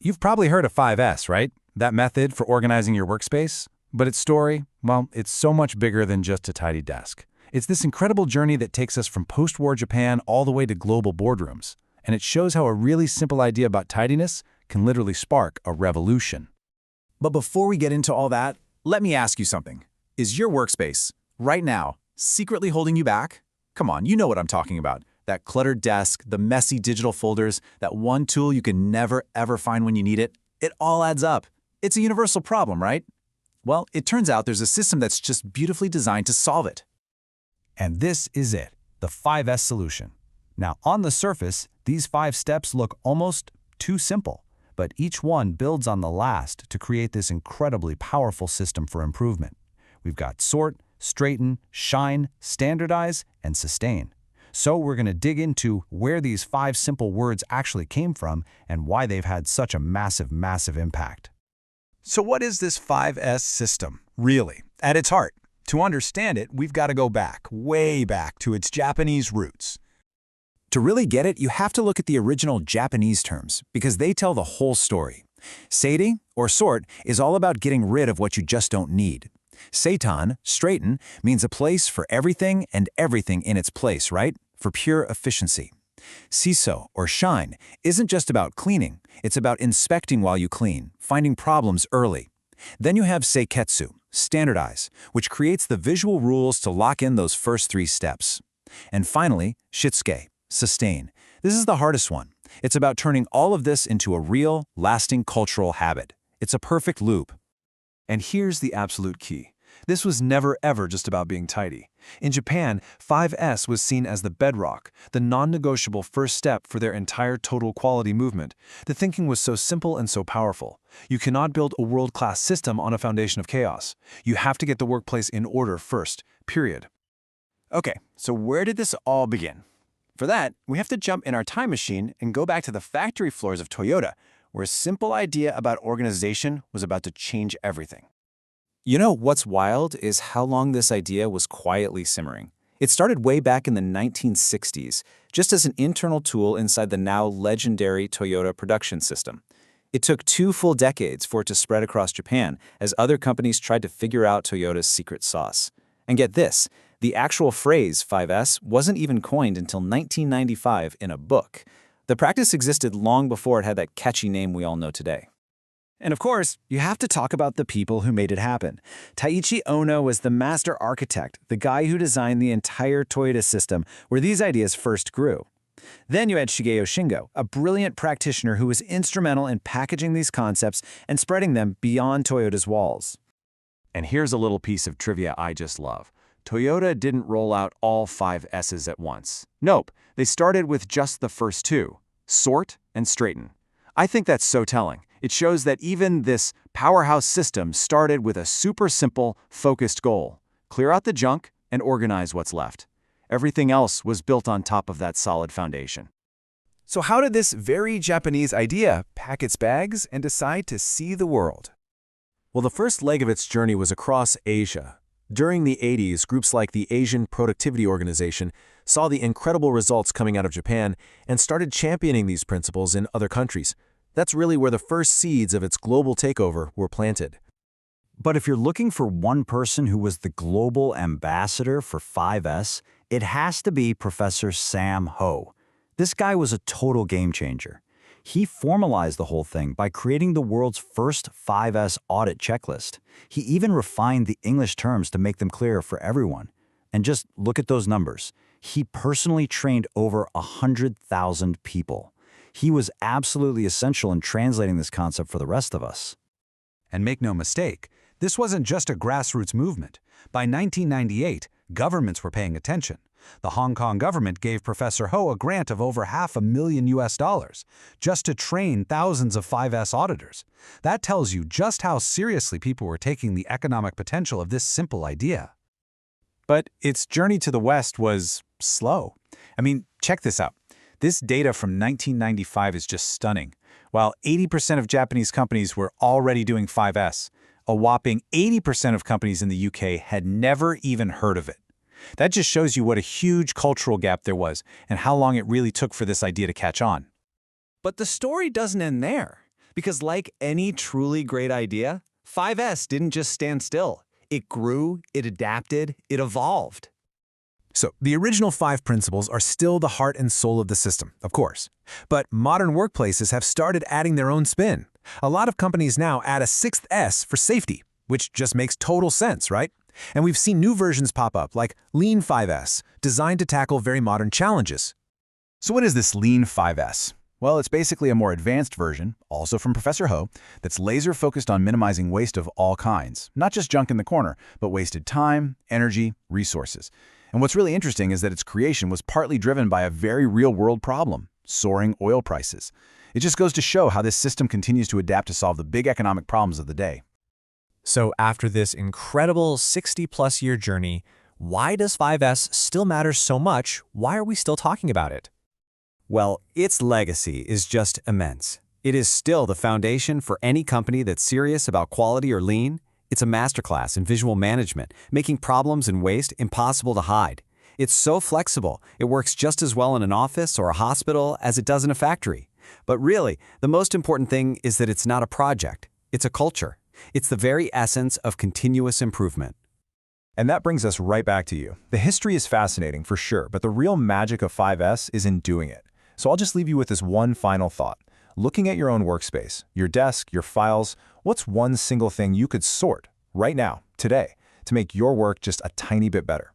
You've probably heard of 5S, right? That method for organizing your workspace? But its story, well, it's so much bigger than just a tidy desk. It's this incredible journey that takes us from post-war Japan all the way to global boardrooms. And it shows how a really simple idea about tidiness can literally spark a revolution. But before we get into all that, let me ask you something. Is your workspace, right now, secretly holding you back? Come on, you know what I'm talking about. That cluttered desk, the messy digital folders, that one tool you can never, ever find when you need it. It all adds up. It's a universal problem, right? Well, it turns out there's a system that's just beautifully designed to solve it. And this is it, the 5S solution. Now, on the surface, these 5 steps look almost too simple, but each one builds on the last to create this incredibly powerful system for improvement. We've got sort, straighten, shine, standardize, and sustain. So we're going to dig into where these 5 simple words actually came from and why they've had such a massive, massive impact. So what is this 5S system, really, at its heart? To understand it, we've got to go back, way back, to its Japanese roots. To really get it, you have to look at the original Japanese terms, because they tell the whole story. Seiri, or sort, is all about getting rid of what you just don't need. Seitan, straighten, means a place for everything and everything in its place, right? For pure efficiency. Siso, or shine, isn't just about cleaning. It's about inspecting while you clean, finding problems early. Then you have seiketsu, standardize, which creates the visual rules to lock in those first 3 steps. And finally, shitsuke, sustain. This is the hardest one. It's about turning all of this into a real, lasting cultural habit. It's a perfect loop. And here's the absolute key. This was never ever just about being tidy. In Japan, 5S was seen as the bedrock, the non-negotiable first step for their entire total quality movement. The thinking was so simple and so powerful. You cannot build a world-class system on a foundation of chaos. You have to get the workplace in order first, period. Okay, so where did this all begin? For that, we have to jump in our time machine and go back to the factory floors of Toyota, where a simple idea about organization was about to change everything. You know what's wild is how long this idea was quietly simmering. It started way back in the 1960s, just as an internal tool inside the now legendary Toyota production system. It took 2 full decades for it to spread across Japan as other companies tried to figure out Toyota's secret sauce. And get this, the actual phrase 5S wasn't even coined until 1995 in a book. The practice existed long before it had that catchy name we all know today. And of course, you have to talk about the people who made it happen. Taiichi Ohno was the master architect, the guy who designed the entire Toyota system where these ideas first grew. Then you had Shigeo Shingo, a brilliant practitioner who was instrumental in packaging these concepts and spreading them beyond Toyota's walls. And here's a little piece of trivia I just love. Toyota didn't roll out all 5 S's at once. Nope, they started with just the first 2, sort and straighten. I think that's so telling. It shows that even this powerhouse system started with a super simple, focused goal. Clear out the junk and organize what's left. Everything else was built on top of that solid foundation. So how did this very Japanese idea pack its bags and decide to see the world? Well, the first leg of its journey was across Asia. During the 80s, groups like the Asian Productivity Organization saw the incredible results coming out of Japan and started championing these principles in other countries. That's really where the first seeds of its global takeover were planted. But if you're looking for one person who was the global ambassador for 5S, it has to be Professor Sam Ho. This guy was a total game changer. He formalized the whole thing by creating the world's first 5S audit checklist. He even refined the English terms to make them clearer for everyone. And just look at those numbers. He personally trained over 100,000 people. He was absolutely essential in translating this concept for the rest of us. And make no mistake, this wasn't just a grassroots movement. By 1998, governments were paying attention. The Hong Kong government gave Professor Ho a grant of over $500,000 just to train thousands of 5S auditors. That tells you just how seriously people were taking the economic potential of this simple idea. But its journey to the West was slow. I mean, check this out. This data from 1995 is just stunning. While 80% of Japanese companies were already doing 5S, a whopping 80% of companies in the UK had never even heard of it. That just shows you what a huge cultural gap there was and how long it really took for this idea to catch on. But the story doesn't end there, Because like any truly great idea, 5S didn't just stand still. It grew, it adapted, it evolved. So the original 5 principles are still the heart and soul of the system, of course. But modern workplaces have started adding their own spin. A lot of companies now add a 6th S for safety, which just makes total sense, right? And we've seen new versions pop up like Lean 5S, designed to tackle very modern challenges. So what is this Lean 5S? Well, it's basically a more advanced version, also from Professor Ho, that's laser-focused on minimizing waste of all kinds. Not just junk in the corner, but wasted time, energy, resources. And what's really interesting is that its creation was partly driven by a very real-world problem, soaring oil prices. It just goes to show how this system continues to adapt to solve the big economic problems of the day. So after this incredible 60-plus-year journey, why does 5S still matter so much? Why are we still talking about it? Well, its legacy is just immense. It is still the foundation for any company that's serious about quality or lean. It's a masterclass in visual management, making problems and waste impossible to hide. It's so flexible, it works just as well in an office or a hospital as it does in a factory. But really, the most important thing is that it's not a project. It's a culture. It's the very essence of continuous improvement. And that brings us right back to you. The history is fascinating for sure, but the real magic of 5S is in doing it. So I'll just leave you with this one final thought. Looking at your own workspace, your desk, your files, what's one single thing you could sort right now, today, to make your work just a tiny bit better?